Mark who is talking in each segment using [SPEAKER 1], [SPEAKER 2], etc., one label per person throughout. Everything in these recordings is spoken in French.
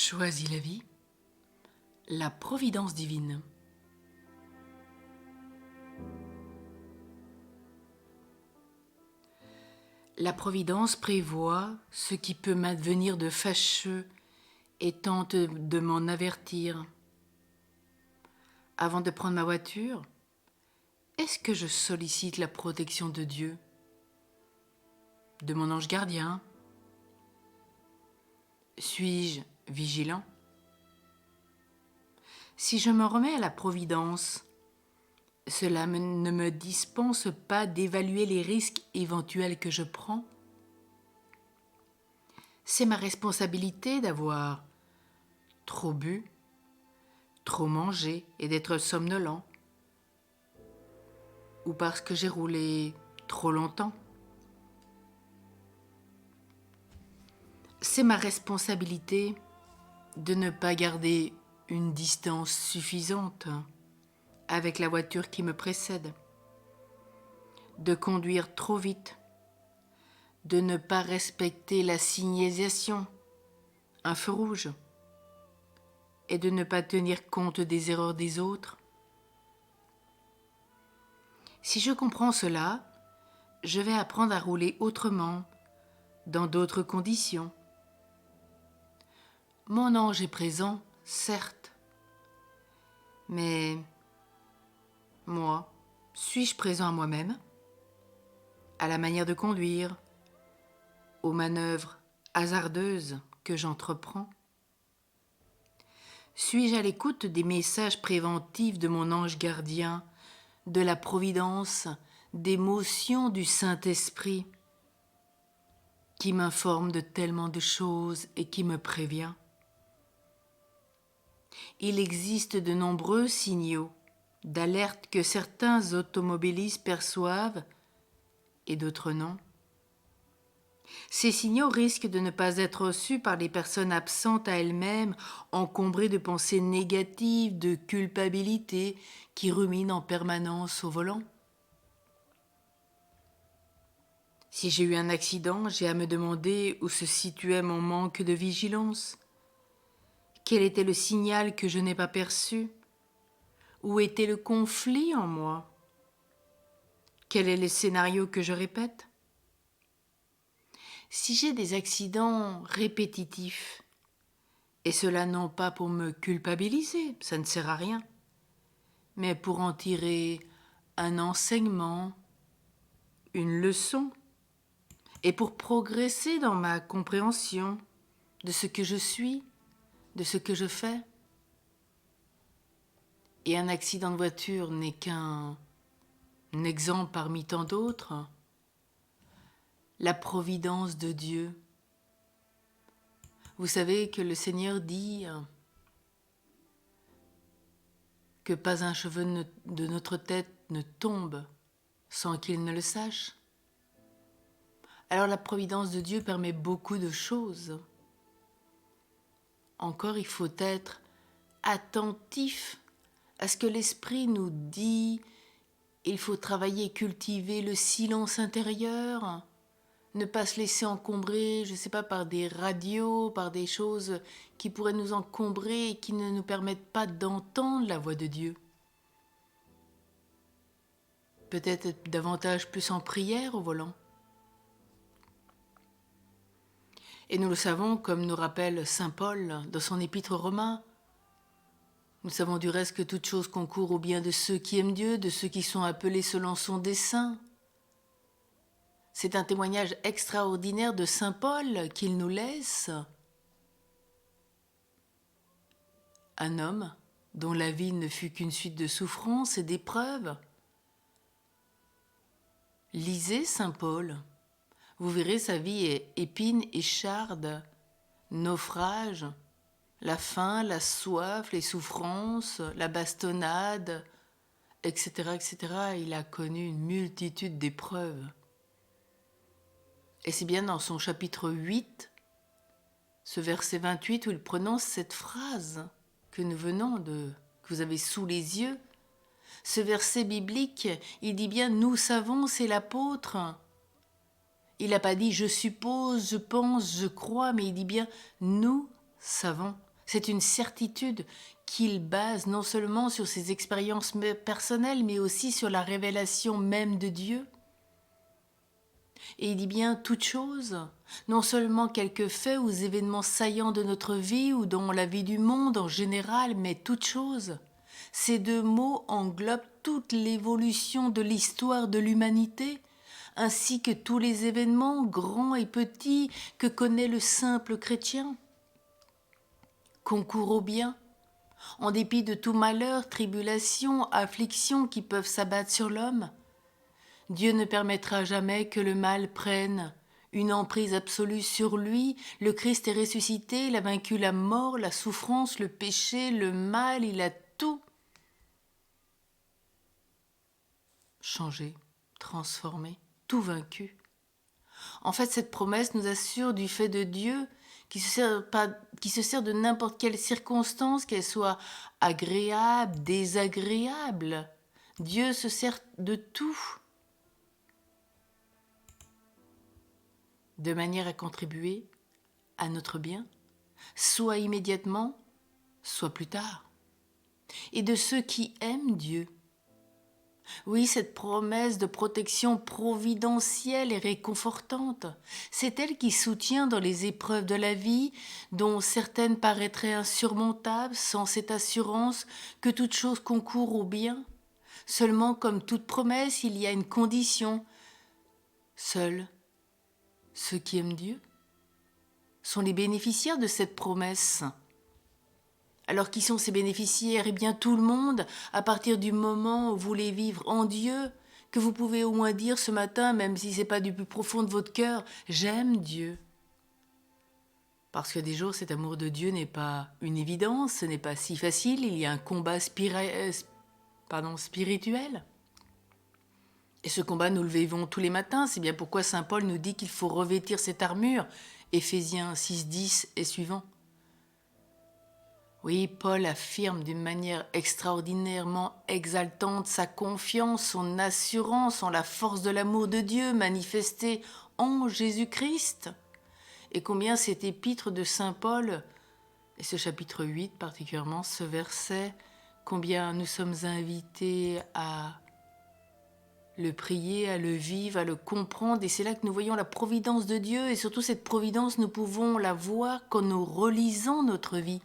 [SPEAKER 1] Choisis la vie, la providence divine. La providence prévoit ce qui peut m'advenir de fâcheux et tente de m'en avertir. Avant de prendre ma voiture, est-ce que je sollicite la protection de Dieu, de mon ange gardien? Suis-je vigilant? Si je me remets à la providence, cela ne me dispense pas d'évaluer les risques éventuels que je prends. C'est ma responsabilité d'avoir trop bu, trop mangé et d'être somnolent, ou parce que j'ai roulé trop longtemps. C'est ma responsabilité de ne pas garder une distance suffisante avec la voiture qui me précède, de conduire trop vite, de ne pas respecter la signalisation, un feu rouge, et de ne pas tenir compte des erreurs des autres. Si je comprends cela, je vais apprendre à rouler autrement, dans d'autres conditions. Mon ange est présent, certes, mais moi, suis-je présent à moi-même, à la manière de conduire, aux manœuvres hasardeuses que j'entreprends? Suis-je à l'écoute des messages préventifs de mon ange gardien, de la providence, des motions du Saint-Esprit, qui m'informe de tellement de choses et qui me prévient? Il existe de nombreux signaux d'alerte que certains automobilistes perçoivent et d'autres non. Ces signaux risquent de ne pas être reçus par les personnes absentes à elles-mêmes, encombrées de pensées négatives, de culpabilité, qui ruminent en permanence au volant. Si j'ai eu un accident, j'ai à me demander où se situait mon manque de vigilance. Quel était le signal que je n'ai pas perçu? Où était le conflit en moi? Quel est le scénario que je répète? Si j'ai des accidents répétitifs, et cela non pas pour me culpabiliser, ça ne sert à rien, mais pour en tirer un enseignement, une leçon, et pour progresser dans ma compréhension de ce que je suis, de ce que je fais. Et un accident de voiture n'est qu'un exemple parmi tant d'autres. La providence de Dieu. Vous savez que le Seigneur dit que pas un cheveu de notre tête ne tombe sans qu'il ne le sache. Alors la providence de Dieu permet beaucoup de choses. Encore, il faut être attentif à ce que l'Esprit nous dit. Il faut travailler et cultiver le silence intérieur, ne pas se laisser encombrer, je ne sais pas, par des radios, par des choses qui pourraient nous encombrer et qui ne nous permettent pas d'entendre la voix de Dieu. Peut-être être davantage plus en prière au volant. Et nous le savons, comme nous rappelle saint Paul dans son épître aux Romains, nous savons du reste que toute chose concourt au bien de ceux qui aiment Dieu, de ceux qui sont appelés selon son dessein. C'est un témoignage extraordinaire de saint Paul qu'il nous laisse. Un homme dont la vie ne fut qu'une suite de souffrances et d'épreuves. Lisez saint Paul. Vous verrez, sa vie est épine et charde, naufrage, la faim, la soif, les souffrances, la bastonnade, etc., etc. Il a connu une multitude d'épreuves. Et c'est bien dans son chapitre 8, ce verset 28, où il prononce cette phrase que vous avez sous les yeux. Ce verset biblique, il dit bien « nous savons », c'est l'apôtre. Il n'a pas dit « je suppose, je pense, je crois », mais il dit bien « nous savons ». C'est une certitude qu'il base non seulement sur ses expériences personnelles, mais aussi sur la révélation même de Dieu. Et il dit bien toute chose, non seulement quelques faits ou événements saillants de notre vie ou dans la vie du monde en général, mais toute chose. Ces deux mots englobent toute l'évolution de l'histoire de l'humanité, ainsi que tous les événements, grands et petits, que connaît le simple chrétien. Concours au bien, en dépit de tout malheur, tribulation, affliction qui peuvent s'abattre sur l'homme. Dieu ne permettra jamais que le mal prenne une emprise absolue sur lui. Le Christ est ressuscité, il a vaincu la mort, la souffrance, le péché, le mal, il a tout changé, transformé, tout vaincu. En fait, cette promesse nous assure du fait de Dieu qui se sert de n'importe quelle circonstance, qu'elle soit agréable, désagréable. Dieu se sert de tout, de manière à contribuer à notre bien, soit immédiatement, soit plus tard. Et de ceux qui aiment Dieu. Oui, cette promesse de protection providentielle et réconfortante, c'est elle qui soutient dans les épreuves de la vie, dont certaines paraîtraient insurmontables sans cette assurance que toute chose concourt au bien. Seulement, comme toute promesse, il y a une condition. Seuls ceux qui aiment Dieu sont les bénéficiaires de cette promesse. Alors qui sont ces bénéficiaires? Eh bien tout le monde, à partir du moment où vous voulez vivre en Dieu, que vous pouvez au moins dire ce matin, même si ce n'est pas du plus profond de votre cœur, j'aime Dieu. Parce que des jours, cet amour de Dieu n'est pas une évidence, ce n'est pas si facile, il y a un combat spirituel. Et ce combat, nous le vivons tous les matins, c'est bien pourquoi saint Paul nous dit qu'il faut revêtir cette armure, Éphésiens 6:10 et suivant. Oui, Paul affirme d'une manière extraordinairement exaltante sa confiance, son assurance en la force de l'amour de Dieu manifestée en Jésus-Christ. Et combien cet épître de saint Paul, et ce chapitre 8 particulièrement, ce verset, combien nous sommes invités à le prier, à le vivre, à le comprendre. Et c'est là que nous voyons la providence de Dieu. Et surtout cette providence, nous pouvons la voir quand nous relisons notre vie.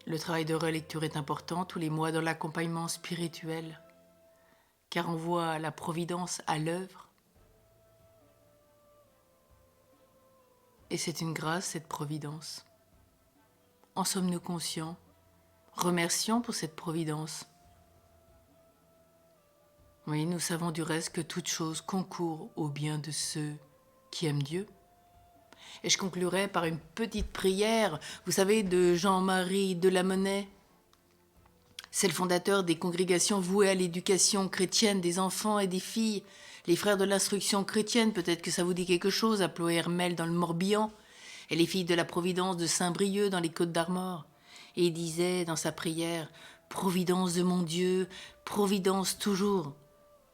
[SPEAKER 1] Le travail de relecture est important tous les mois dans l'accompagnement spirituel, car on voit la providence à l'œuvre. Et c'est une grâce, cette providence. En sommes-nous conscients? Remercions pour cette providence. Oui, nous savons du reste que toute chose concourt au bien de ceux qui aiment Dieu. Et je conclurai par une petite prière, vous savez, de Jean-Marie Delamonnet. C'est le fondateur des congrégations vouées à l'éducation chrétienne des enfants et des filles, les frères de l'instruction chrétienne, peut-être que ça vous dit quelque chose, à Ploërmel dans le Morbihan, et les filles de la Providence de Saint-Brieuc dans les Côtes-d'Armor. Et il disait dans sa prière, « Providence de mon Dieu, providence toujours,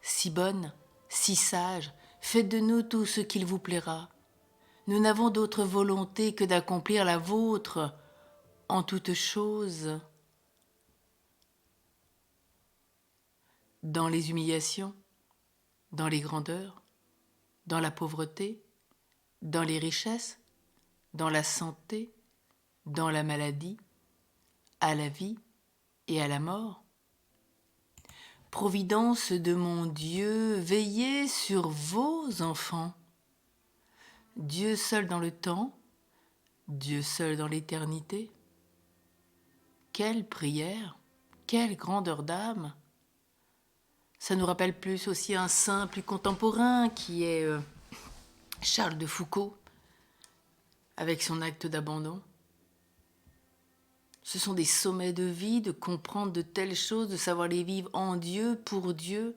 [SPEAKER 1] si bonne, si sage, faites de nous tout ce qu'il vous plaira. Nous n'avons d'autre volonté que d'accomplir la vôtre en toutes choses. » Dans les humiliations, dans les grandeurs, dans la pauvreté, dans les richesses, dans la santé, dans la maladie, à la vie et à la mort. Providence de mon Dieu, veillez sur vos enfants. Dieu seul dans le temps, Dieu seul dans l'éternité. Quelle prière, quelle grandeur d'âme! Ça nous rappelle plus aussi un saint plus contemporain qui est Charles de Foucauld, avec son acte d'abandon. Ce sont des sommets de vie, de comprendre de telles choses, de savoir les vivre en Dieu, pour Dieu.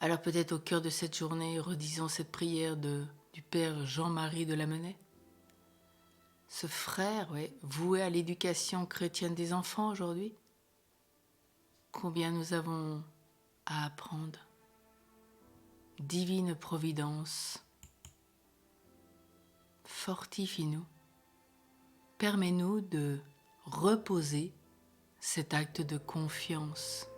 [SPEAKER 1] Alors peut-être au cœur de cette journée, redisons cette prière du Père Jean-Marie Delamonnet. Ce frère, voué à l'éducation chrétienne des enfants aujourd'hui. Combien nous avons à apprendre. Divine Providence, fortifie-nous. permets-nous de reposer cet acte de confiance